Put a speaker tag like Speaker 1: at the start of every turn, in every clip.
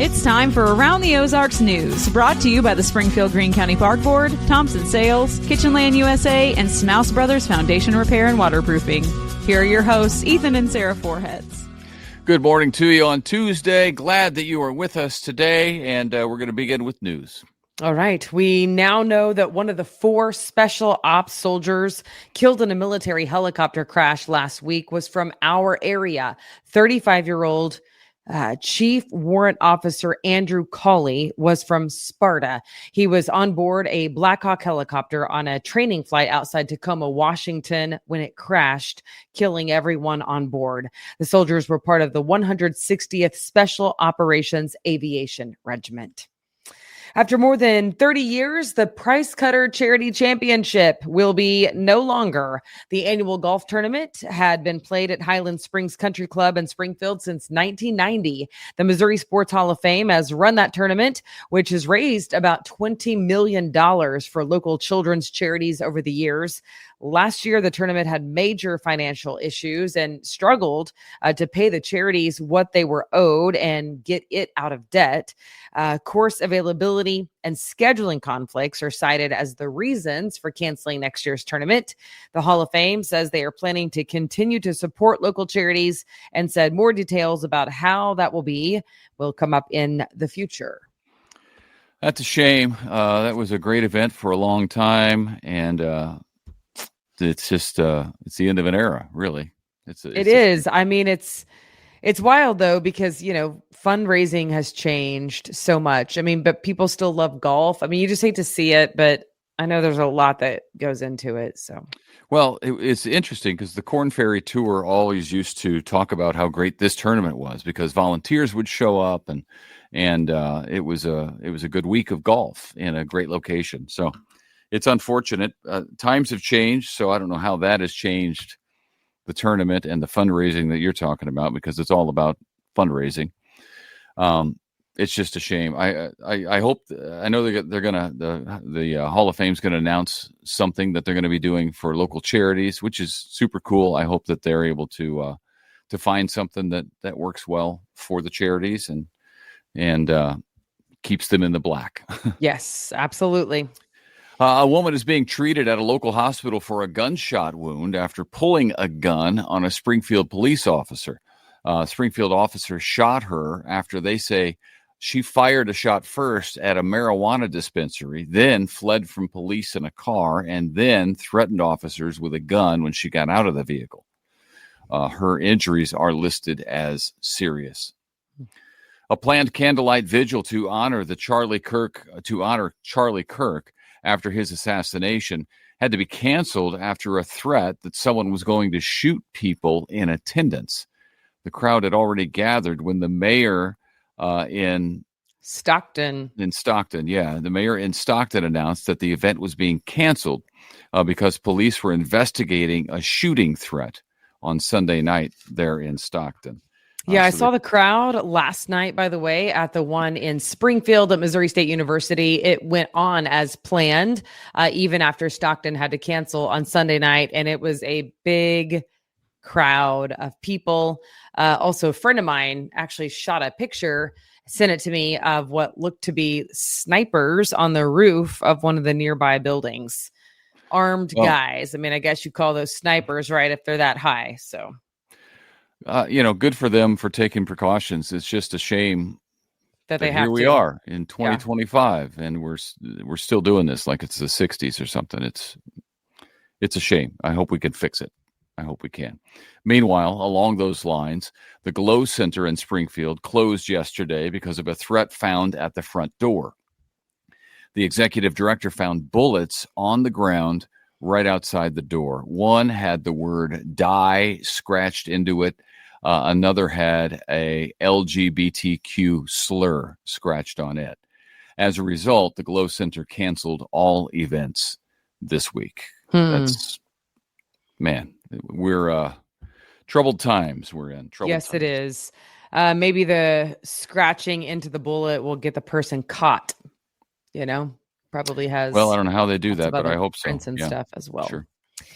Speaker 1: It's time for Around the Ozarks News, brought to you by the Springfield Greene County Park Board, Thompson Sales, Kitchenland USA, and Smouse Brothers Foundation Repair and Waterproofing. Here are your hosts, Ethan and Sarah Foreheads.
Speaker 2: Good morning to you on Tuesday. Glad that you are with us today, and we're going to begin with news.
Speaker 3: All right. We now know that one of the 4 special ops soldiers killed in a military helicopter crash last week was from our area. 35-year-old Chief Warrant Officer Andrew Cawley was from Sparta. He was on board a Black Hawk helicopter on a training flight outside Tacoma, Washington, when it crashed, killing everyone on board. The soldiers were part of the 160th Special Operations Aviation Regiment. After more than 30 years, the Price Cutter Charity Championship will be no longer. The annual golf tournament had been played at Highland Springs Country Club in Springfield since 1990. The Missouri Sports Hall of Fame has run that tournament, which has raised about $20 million for local children's charities over the years. Last year, the tournament had major financial issues and struggled to pay the charities what they were owed and get it out of debt. Course availability and scheduling conflicts are cited as the reasons for canceling next year's tournament. The Hall of Fame says they are planning to continue to support local charities and said more details about how that will come up in the future.
Speaker 2: That's a shame. That was a great event for a long time, and it's just it's the end of an era, really.
Speaker 3: It is. I mean, it's wild though, because fundraising has changed so much. I mean, but people still love golf. I mean, you just hate to see it, but I know there's a lot that goes into it. So, well,
Speaker 2: it's interesting because the Corn Ferry Tour always used to talk about how great this tournament was because volunteers would show up, and it was a good week of golf in a great location. So. It's unfortunate. Times have changed, so I don't know how that has changed the tournament and the fundraising that you're talking about, because it's all about fundraising. It's just a shame. I hope. I know they're gonna the Hall of Fame's gonna announce something that they're going to be doing for local charities, which is super cool. I hope that they're able to find something that works well for the charities and keeps them in the black.
Speaker 3: Yes, absolutely.
Speaker 2: A woman is being treated at a local hospital for a gunshot wound after pulling a gun on a Springfield police officer. Springfield officer shot her after they say she fired a shot first at a marijuana dispensary, then fled from police in a car, and then threatened officers with a gun when she got out of the vehicle. Her injuries are listed as serious. A planned candlelight vigil to honor Charlie Kirk after his assassination had to be canceled after a threat that someone was going to shoot people in attendance. The crowd had already gathered when the mayor in
Speaker 3: Stockton,
Speaker 2: the mayor in Stockton announced that the event was being canceled because police were investigating a shooting threat on Sunday night there in Stockton.
Speaker 3: Yeah, I saw the crowd last night, by the way, at the one in Springfield at Missouri State University. It went on as planned, even after Stockton had to cancel on Sunday night. And it was a big crowd of people. Also, a friend of mine actually shot a picture, sent it to me, of what looked to be snipers on the roof of one of the nearby buildings. Armed guys. I mean, I guess you call those snipers, right, if they're that high. So.
Speaker 2: Good for them for taking precautions. It's just a shame
Speaker 3: that they have
Speaker 2: here we are in 2025 and we're still doing this like it's the 60s or something. It's a shame. I hope we can fix it. I hope we can. Meanwhile, along those lines, the Glow Center in Springfield closed yesterday because of a threat found at the front door. The executive director found bullets on the ground right outside the door. One had the word "die" scratched into it. Another had a LGBTQ slur scratched on it. As a result, the Glow Center canceled all events this week. We're troubled times we're in.
Speaker 3: Yes, it is. Maybe the scratching into the bullet will get the person caught, probably has.
Speaker 2: Well, I don't know how they do that, but I hope so.
Speaker 3: And stuff as well.
Speaker 2: Sure.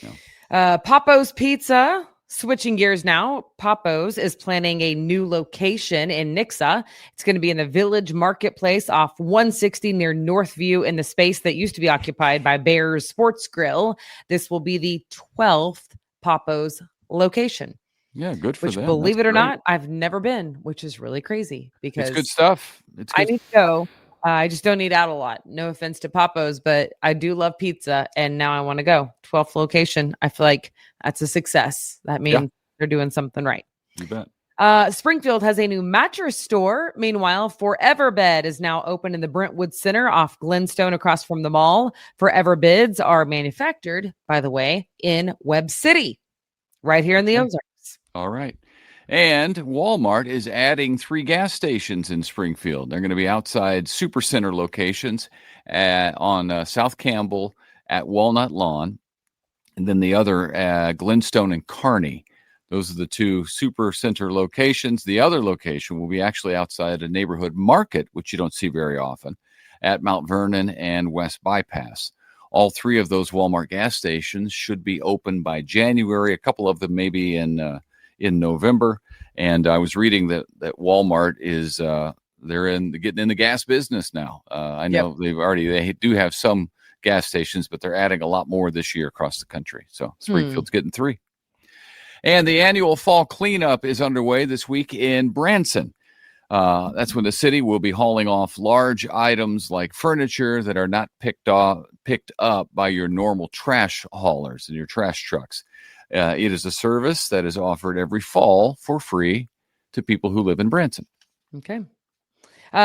Speaker 2: Yeah.
Speaker 3: Pappos Pizza Switching gears now, Pappos is planning a new location in Nixa. It's going to be in the Village Marketplace off 160 near Northview in the space that used to be occupied by Bears Sports Grill. This will be the 12th Pappos location.
Speaker 2: Yeah, good for them.
Speaker 3: Believe it or not, I've never been, which is really crazy because
Speaker 2: it's good stuff. It's good.
Speaker 3: I need to go. I just don't eat out a lot. No offense to Pappos, but I do love pizza, and now I want to go. 12th location. I feel like that's a success. That means they're doing something right.
Speaker 2: You bet.
Speaker 3: Springfield has a new mattress store. Meanwhile, Forever Bed is now open in the Brentwood Center off Glenstone across from the mall. Forever Beds are manufactured, by the way, in Webb City, right here in the Ozarks.
Speaker 2: All right. And Walmart is adding 3 gas stations in Springfield. They're going to be outside Supercenter locations on South Campbell at Walnut Lawn, and then the other Glenstone and Kearney. Those are the 2 Supercenter locations. The other location will be actually outside a neighborhood market, which you don't see very often, at Mount Vernon and West Bypass. All 3 of those Walmart gas stations should be open by January. A couple of them maybe in November. And I was reading that Walmart is they're getting in the gas business now. I know they do have some gas stations, but they're adding a lot more this year across the country. So Springfield's getting 3. And the annual fall cleanup is underway this week in Branson. That's when the city will be hauling off large items like furniture that are not picked up by your normal trash haulers and your trash trucks. It is a service that is offered every fall for free to people who live in Branson.
Speaker 3: Okay.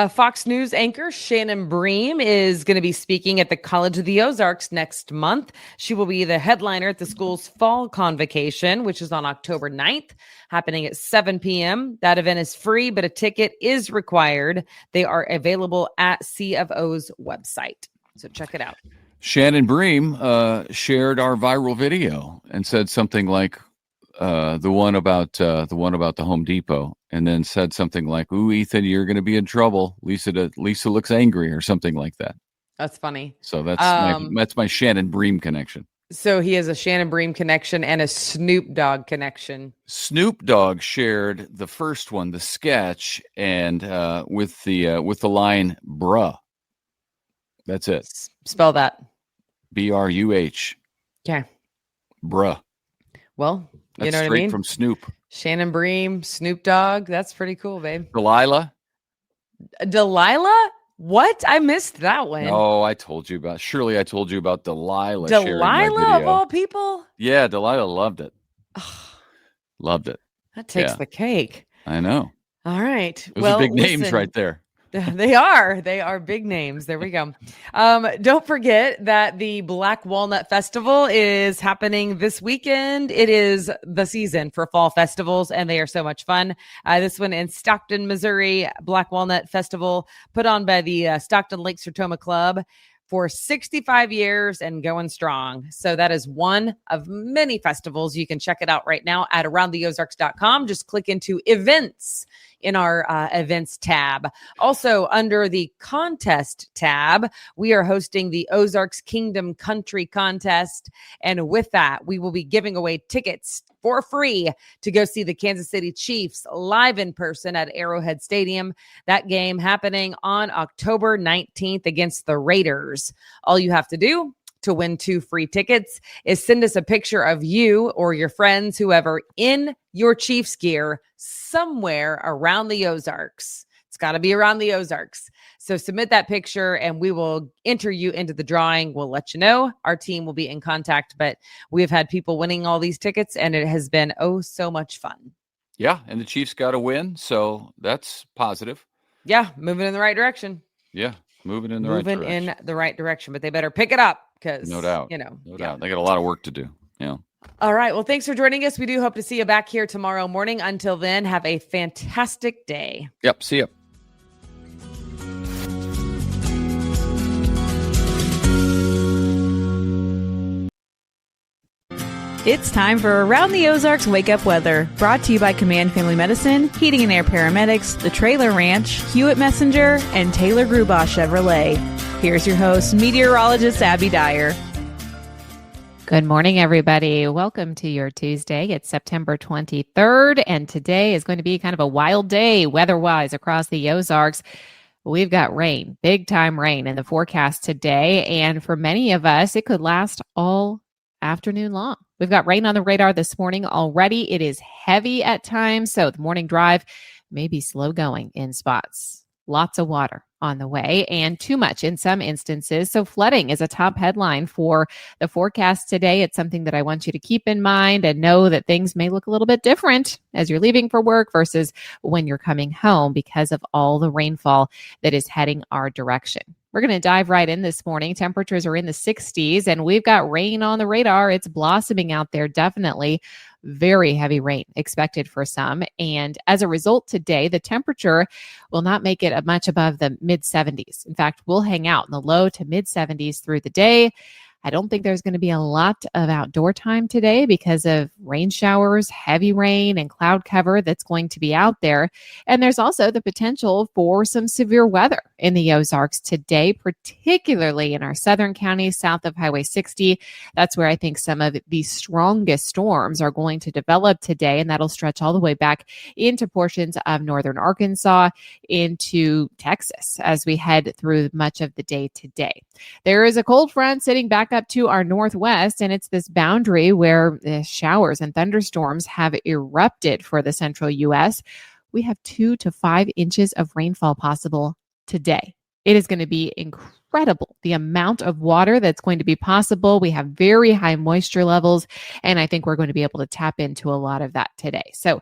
Speaker 3: Fox News anchor Shannon Bream is going to be speaking at the College of the Ozarks next month. She will be the headliner at the school's fall convocation, which is on October 9th, happening at 7 p.m. That event is free, but a ticket is required. They are available at C of O's website. So check it out.
Speaker 2: Shannon Bream shared our viral video and said something like the one about the Home Depot, and then said something like, "Ooh, Ethan, you're going to be in trouble. Lisa looks angry," or something like that.
Speaker 3: That's funny.
Speaker 2: So that's my Shannon Bream connection.
Speaker 3: So he has a Shannon Bream connection and a Snoop Dogg connection.
Speaker 2: Snoop Dogg shared the first one, the sketch, and with the line "bruh." That's it.
Speaker 3: Spell that.
Speaker 2: BRUH.
Speaker 3: Okay.
Speaker 2: Bruh.
Speaker 3: Well,
Speaker 2: that's
Speaker 3: you know what I
Speaker 2: straight
Speaker 3: mean?
Speaker 2: From Snoop.
Speaker 3: Shannon Bream, Snoop Dogg. That's pretty cool, babe.
Speaker 2: Delilah?
Speaker 3: What? I missed that one.
Speaker 2: Oh, I told you about Delilah.
Speaker 3: Delilah of all people?
Speaker 2: Yeah, Delilah loved it. Loved it.
Speaker 3: That takes the cake.
Speaker 2: I know.
Speaker 3: All right.
Speaker 2: Those are big names right there.
Speaker 3: They are big names. There we go. Don't forget that the Black Walnut Festival is happening this weekend. It is the season for fall festivals, and they are so much fun. This one in Stockton, Missouri, Black Walnut Festival, put on by the Stockton Lake Sertoma Club for 65 years and going strong. So that is one of many festivals. You can check it out right now at aroundtheozarks.com. Just click into events in our events tab. Also, under the contest tab, we are hosting the Ozarks Kingdom Country Contest. And with that, we will be giving away tickets for free to go see the Kansas City Chiefs live in person at Arrowhead Stadium. That game happening on October 19th against the Raiders. All you have to do to win 2 free tickets is send us a picture of you or your friends, whoever, in your Chiefs gear somewhere around the Ozarks. It's got to be around the Ozarks. So submit that picture and we will enter you into the drawing. We'll let you know. Our team will be in contact, but we have had people winning all these tickets and it has been so much fun.
Speaker 2: Yeah, and the Chiefs got a win, so that's positive.
Speaker 3: Yeah, moving in the right direction.
Speaker 2: Yeah, moving in the right direction,
Speaker 3: but they better pick it up because
Speaker 2: no doubt. No doubt. They got a lot of work to do. Yeah.
Speaker 3: All right. Well, thanks for joining us. We do hope to see you back here tomorrow morning. Until then, have a fantastic day.
Speaker 2: Yep. See you.
Speaker 1: It's time for Around the Ozarks Wake Up Weather, brought to you by Command Family Medicine, Heating and Air Paramedics, The Trailer Ranch, Hewitt Messenger, and Taylor Grubaugh Chevrolet. Here's your host, meteorologist Abby Dyer.
Speaker 4: Good morning, everybody. Welcome to your Tuesday. It's September 23rd, and today is going to be kind of a wild day weather-wise across the Ozarks. We've got rain, big-time rain in the forecast today, and for many of us, it could last all afternoon long. We've got rain on the radar this morning already. It is heavy at times, so the morning drive may be slow going in spots. Lots of water on the way and too much in some instances. So flooding is a top headline for the forecast today. It's something that I want you to keep in mind and know that things may look a little bit different as you're leaving for work versus when you're coming home because of all the rainfall that is heading our direction. We're going to dive right in this morning. Temperatures are in the 60s and we've got rain on the radar. It's blossoming out there, definitely. Very heavy rain expected for some. And as a result, today, the temperature will not make it much above the mid 70s. In fact, we'll hang out in the low to mid 70s through the day. I don't think there's going to be a lot of outdoor time today because of rain showers, heavy rain, and cloud cover that's going to be out there. And there's also the potential for some severe weather in the Ozarks today, particularly in our southern counties south of Highway 60. That's where I think some of the strongest storms are going to develop today, and that'll stretch all the way back into portions of northern Arkansas into Texas as we head through much of the day today. There is a cold front sitting back up to our northwest, and it's this boundary where the showers and thunderstorms have erupted for the central U.S. We have 2 to 5 inches of rainfall possible today. It is going to be incredible, the amount of water that's going to be possible. We have very high moisture levels, and I think we're going to be able to tap into a lot of that today. So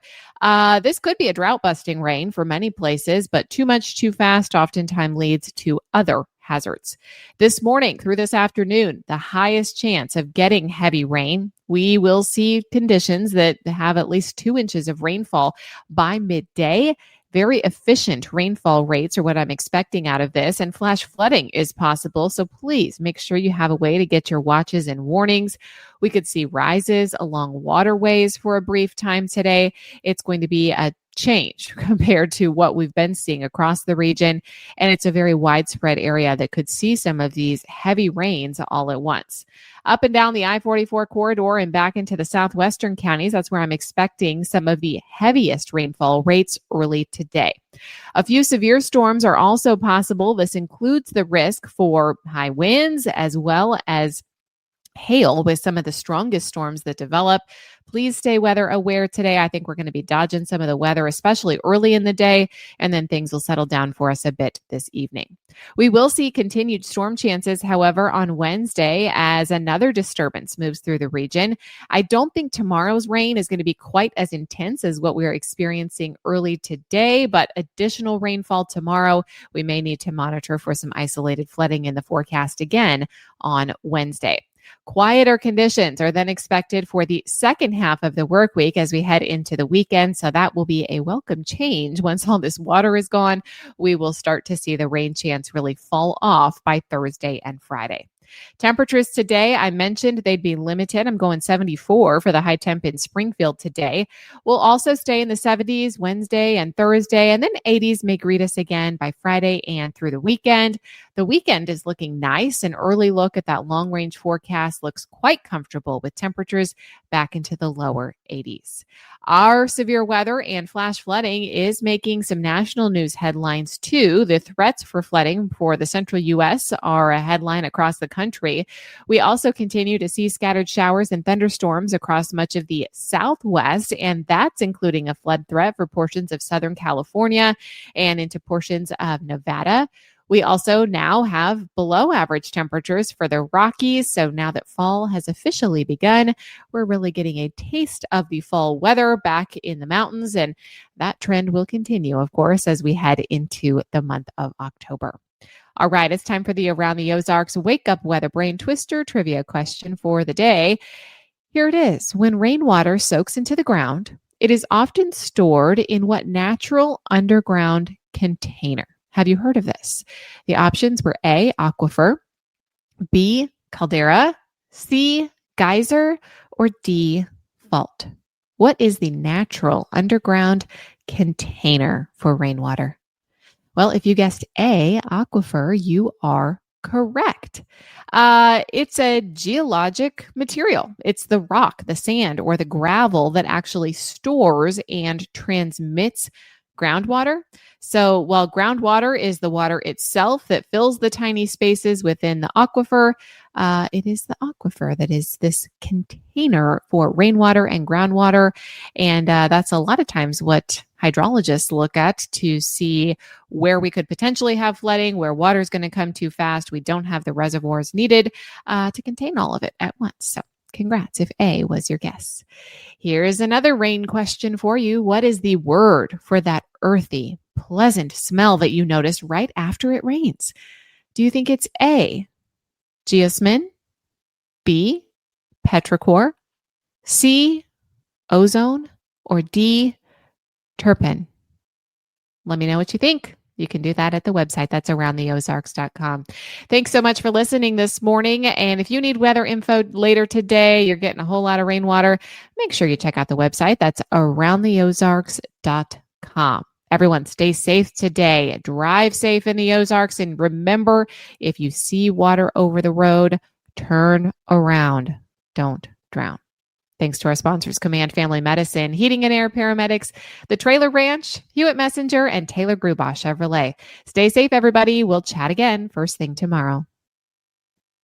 Speaker 4: this could be a drought-busting rain for many places, but too much too fast oftentimes leads to other hazards. This morning through this afternoon, the highest chance of getting heavy rain. We will see conditions that have at least 2 inches of rainfall by midday. Very efficient rainfall rates are what I'm expecting out of this, and flash flooding is possible. So please make sure you have a way to get your watches and warnings. We could see rises along waterways for a brief time today. It's going to be a change compared to what we've been seeing across the region. And it's a very widespread area that could see some of these heavy rains all at once. Up and down the I-44 corridor and back into the southwestern counties, that's where I'm expecting some of the heaviest rainfall rates early today. A few severe storms are also possible. This includes the risk for high winds as well as hail with some of the strongest storms that develop. Please stay weather aware today. I think we're going to be dodging some of the weather, especially early in the day, and then things will settle down for us a bit this evening. We will see continued storm chances, however, on Wednesday as another disturbance moves through the region. I don't think tomorrow's rain is going to be quite as intense as what we're experiencing early today, but additional rainfall tomorrow. We may need to monitor for some isolated flooding in the forecast again on Wednesday. Quieter conditions are then expected for the second half of the work week as we head into the weekend. So that will be a welcome change. Once all this water is gone, we will start to see the rain chance really fall off by Thursday and Friday. Temperatures today, I mentioned they'd be limited. I'm going 74 for the high temp in Springfield today. We'll also stay in the 70s Wednesday and Thursday, and then 80s may greet us again by Friday and through the weekend. The weekend is looking nice. An early look at that long range forecast looks quite comfortable with temperatures back into the lower 80s. Our severe weather and flash flooding is making some national news headlines too. The threats for flooding for the central U.S. are a headline across the country. We also continue to see scattered showers and thunderstorms across much of the Southwest, and that's including a flood threat for portions of Southern California and into portions of Nevada. We also now have below average temperatures for the Rockies. So now that fall has officially begun, we're really getting a taste of the fall weather back in the mountains. And that trend will continue, of course, as we head into the month of October. All right, it's time for the Around the Ozarks Wake Up Weather Brain Twister trivia question for the day. Here it is. When rainwater soaks into the ground, it is often stored in what natural underground container? Have you heard of this? The options were A, aquifer, B, caldera, C, geyser, or D, fault. What is the natural underground container for rainwater? Well, if you guessed A, aquifer, you are correct. It's a geologic material. It's the rock, the sand, or the gravel that actually stores and transmits groundwater. So while groundwater is the water itself that fills the tiny spaces within the aquifer, it is the aquifer that is this container for rainwater and groundwater. And that's a lot of times what hydrologists look at to see where we could potentially have flooding, where water is going to come too fast. We don't have the reservoirs needed to contain all of it at once. So congrats if A was your guess. Here's another rain question for you. What is the word for that earthy, pleasant smell that you notice right after it rains? Do you think it's A, geosmin, B, petrichor, C, ozone, or D, turpin? Let me know what you think. You can do that at the website. That's aroundtheozarks.com. Thanks so much for listening this morning. And if you need weather info later today, you're getting a whole lot of rainwater, make sure you check out the website. That's aroundtheozarks.com. Everyone, stay safe today. Drive safe in the Ozarks. And remember, if you see water over the road, turn around. Don't drown. Thanks to our sponsors, Command Family Medicine, Heating and Air Paramedics, The Trailer Ranch, Hewitt Messenger, and Taylor Grubaugh Chevrolet. Stay safe, everybody. We'll chat again first thing tomorrow.